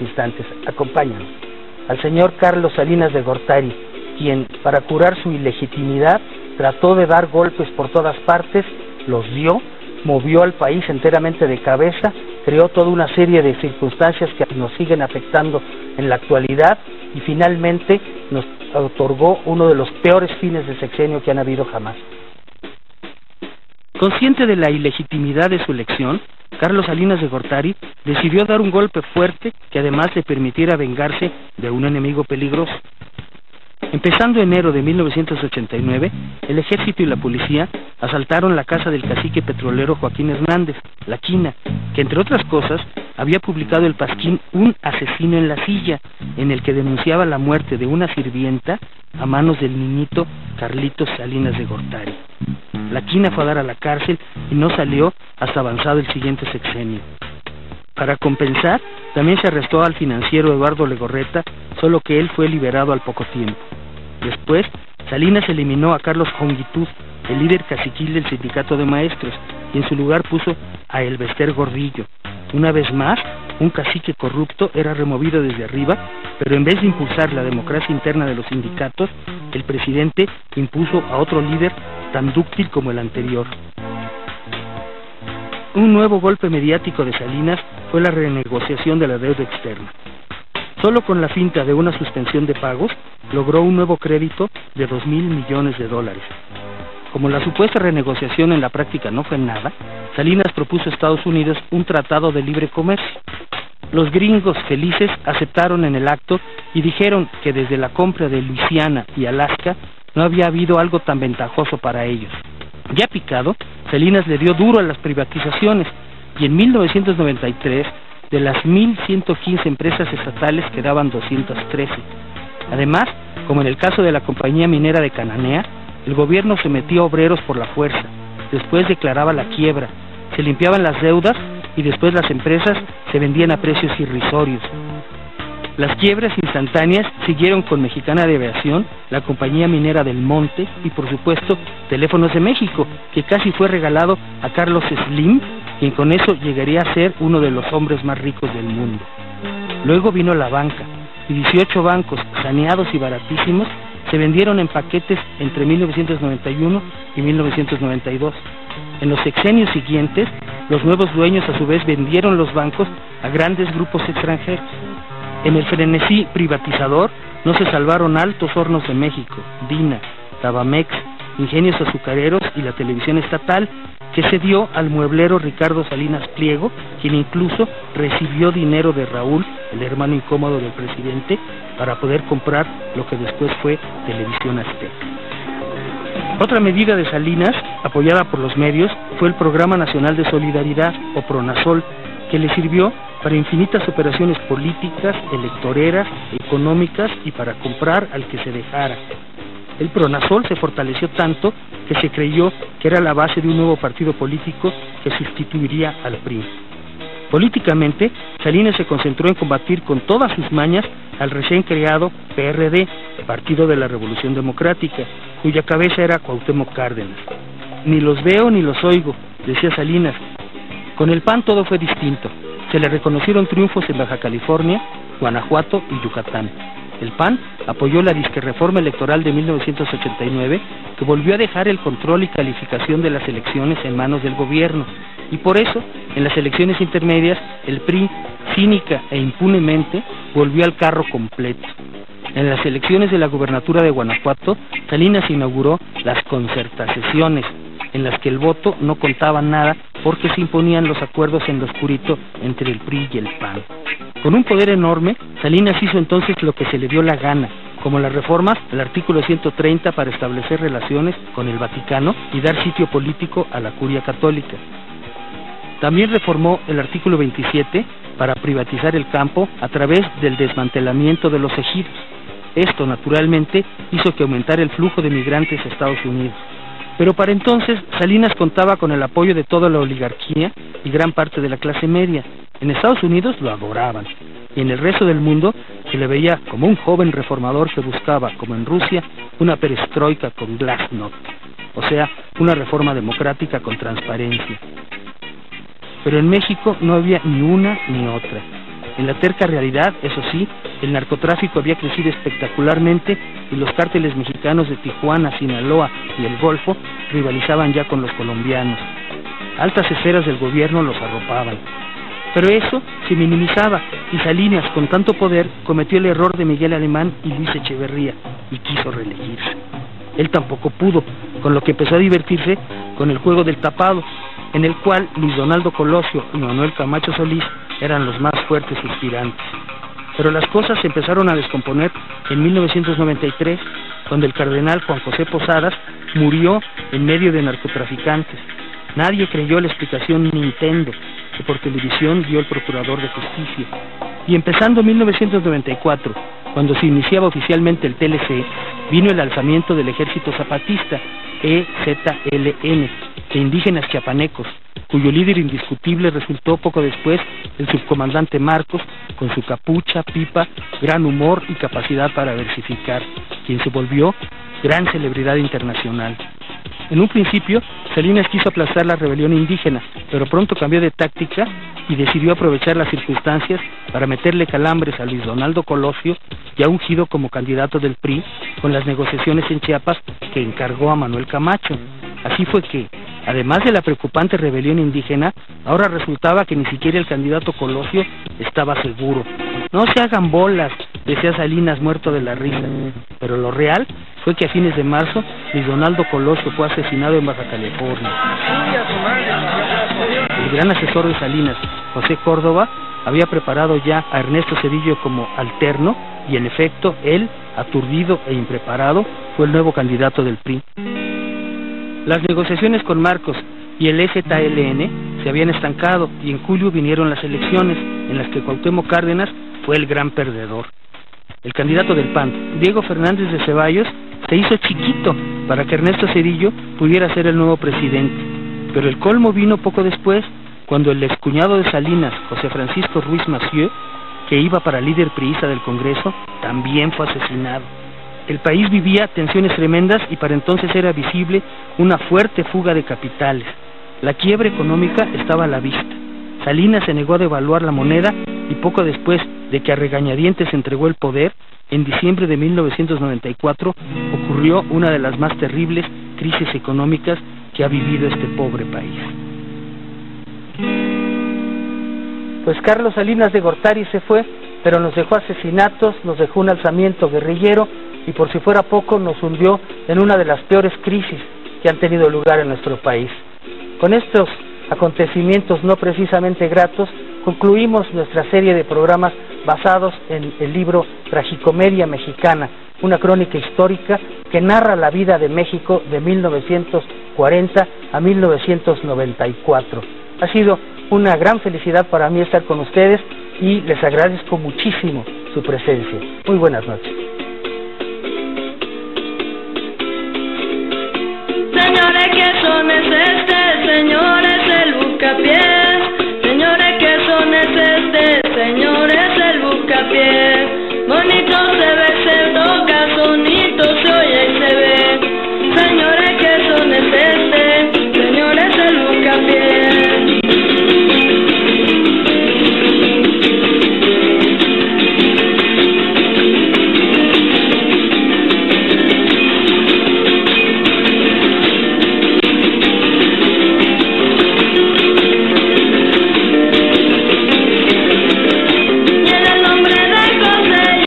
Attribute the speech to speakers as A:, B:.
A: unos instantes. Acompáñanos. Al señor Carlos Salinas de Gortari, quien, para curar su ilegitimidad, trató de dar golpes por todas partes, los dio, movió al país enteramente de cabeza, creó toda una serie de circunstancias que nos siguen afectando en la actualidad y finalmente nos otorgó uno de los peores fines de sexenio que han habido jamás. Consciente de la ilegitimidad de su elección, Carlos Salinas de Gortari decidió dar un golpe fuerte que además le permitiera vengarse de un enemigo peligroso. Empezando enero de 1989, el ejército y la policía asaltaron la casa del cacique petrolero Joaquín Hernández, La Quina, que entre otras cosas había publicado el pasquín Un asesino en la silla, en el que denunciaba la muerte de una sirvienta a manos del niñito Carlitos Salinas de Gortari. La Quina fue a dar a la cárcel y no salió hasta avanzado el siguiente sexenio. Para compensar, también se arrestó al financiero Eduardo Legorreta, solo que él fue liberado al poco tiempo. Después, Salinas eliminó a Carlos Jongitud, el líder caciquil del sindicato de maestros, y en su lugar puso a Elbester Gordillo. Una vez más, un cacique corrupto era removido desde arriba, pero en vez de impulsar la democracia interna de los sindicatos, el presidente impuso a otro líder tan dúctil como el anterior. Un nuevo golpe mediático de Salinas fue la renegociación de la deuda externa. Solo con la finta de una suspensión de pagos, logró un nuevo crédito de $2,000 millones. Como la supuesta renegociación en la práctica no fue nada, Salinas propuso a Estados Unidos un tratado de libre comercio. Los gringos felices aceptaron en el acto y dijeron que desde la compra de Luisiana y Alaska no había habido algo tan ventajoso para ellos. Ya picado, Salinas le dio duro a las privatizaciones y en 1993 de las 1.115 empresas estatales quedaban 213. Además, como en el caso de la compañía minera de Cananea, el gobierno se metía a obreros por la fuerza, después declaraba la quiebra, se limpiaban las deudas y después las empresas se vendían a precios irrisorios. Las quiebras instantáneas siguieron con Mexicana de Aviación, la compañía minera del Monte y por supuesto Teléfonos de México, que casi fue regalado a Carlos Slim, quien con eso llegaría a ser uno de los hombres más ricos del mundo. Luego vino la banca, y 18 bancos saneados y baratísimos se vendieron en paquetes entre 1991 y 1992. En los sexenios siguientes, los nuevos dueños a su vez vendieron los bancos a grandes grupos extranjeros. En el frenesí privatizador no se salvaron Altos Hornos de México, Dina, Tabamex, Ingenios Azucareros y la televisión estatal, que se dio al mueblero Ricardo Salinas Pliego, quien incluso recibió dinero de Raúl, el hermano incómodo del presidente, para poder comprar lo que después fue Televisión Azteca. Otra medida de Salinas, apoyada por los medios, fue el Programa Nacional de Solidaridad, o PRONASOL, que le sirvió para infinitas operaciones políticas, electoreras, económicas y para comprar al que se dejara. El PRONASOL se fortaleció tanto que se creyó que era la base de un nuevo partido político que sustituiría al PRI. Políticamente, Salinas se concentró en combatir con todas sus mañas al recién creado PRD, Partido de la Revolución Democrática, cuya cabeza era Cuauhtémoc Cárdenas. Ni los veo ni los oigo, decía Salinas. Con el PAN todo fue distinto. Se le reconocieron triunfos en Baja California, Guanajuato y Yucatán. El PAN apoyó la disquerreforma electoral de 1989, que volvió a dejar el control y calificación de las elecciones en manos del gobierno, y por eso, en las elecciones intermedias, el PRI, cínica e impunemente, volvió al carro completo. En las elecciones de la gubernatura de Guanajuato, Salinas inauguró las concertaciones, en las que el voto no contaba nada porque se imponían los acuerdos en lo oscurito entre el PRI y el PAN. Con un poder enorme, Salinas hizo entonces lo que se le dio la gana, como las reformas al artículo 130 para establecer relaciones con el Vaticano y dar sitio político a la curia católica. También reformó el artículo 27 para privatizar el campo a través del desmantelamiento de los ejidos. Esto, naturalmente, hizo que aumentara el flujo de migrantes a Estados Unidos. Pero para entonces, Salinas contaba con el apoyo de toda la oligarquía y gran parte de la clase media. En Estados Unidos lo adoraban, y en el resto del mundo se le veía como un joven reformador que buscaba, como en Rusia, una perestroika con glasnost, o sea, una reforma democrática con transparencia. Pero en México no había ni una ni otra. En la terca realidad, eso sí, el narcotráfico había crecido espectacularmente y los cárteles mexicanos de Tijuana, Sinaloa y el Golfo rivalizaban ya con los colombianos. Altas esferas del gobierno los arropaban. Pero eso se minimizaba y Salinas, con tanto poder, cometió el error de Miguel Alemán y Luis Echeverría y quiso reelegirse. Él tampoco pudo, con lo que empezó a divertirse con el juego del tapado, en el cual Luis Donaldo Colosio y Manuel Camacho Solís eran los más fuertes suspirantes. Pero las cosas se empezaron a descomponer en 1993, cuando el cardenal Juan José Posadas murió en medio de narcotraficantes. Nadie creyó la explicación Nintendo que por televisión dio el Procurador de Justicia. Y empezando 1994, cuando se iniciaba oficialmente el TLC, vino el alzamiento del Ejército Zapatista, EZLN, de indígenas chiapanecos, cuyo líder indiscutible resultó poco después el subcomandante Marcos, con su capucha, pipa, gran humor y capacidad para versificar, quien se volvió gran celebridad internacional. En un principio, Salinas quiso aplastar la rebelión indígena, pero pronto cambió de táctica y decidió aprovechar las circunstancias para meterle calambres a Luis Donaldo Colosio, ya ungido como candidato del PRI, con las negociaciones en Chiapas que encargó a Manuel Camacho. Así fue que, además de la preocupante rebelión indígena, ahora resultaba que ni siquiera el candidato Colosio estaba seguro. No se hagan bolas, decía Salinas muerto de la risa, pero lo real fue que a fines de marzo, Luis Donaldo Colosio fue asesinado en Baja California. El gran asesor de Salinas, José Córdoba, había preparado ya a Ernesto Zedillo como alterno, y en efecto, él, aturdido e impreparado, fue el nuevo candidato del PRI. Las negociaciones con Marcos y el EZLN se habían estancado, y en julio vinieron las elecciones, en las que Cuauhtémoc Cárdenas fue el gran perdedor. El candidato del PAN, Diego Fernández de Ceballos, se hizo chiquito para que Ernesto Zedillo pudiera ser el nuevo presidente. Pero el colmo vino poco después, cuando el excuñado de Salinas, José Francisco Ruiz Massieu, que iba para líder priista del Congreso, también fue asesinado. El país vivía tensiones tremendas y para entonces era visible una fuerte fuga de capitales. La quiebra económica estaba a la vista. Salinas se negó a devaluar la moneda y poco después de que a regañadientes entregó el poder, en diciembre de 1994 ocurrió una de las más terribles crisis económicas que ha vivido este pobre país. Pues Carlos Salinas de Gortari se fue, pero nos dejó asesinatos, nos dejó un alzamiento guerrillero y por si fuera poco nos hundió en una de las peores crisis que han tenido lugar en nuestro país. Con estos acontecimientos no precisamente gratos, concluimos nuestra serie de programas basados en el libro Tragicomedia Mexicana, una crónica histórica que narra la vida de México de 1940 a 1994. Ha sido una gran felicidad para mí estar con ustedes y les agradezco muchísimo su presencia. Muy buenas noches.
B: Señores, ¿qué son es este, señor?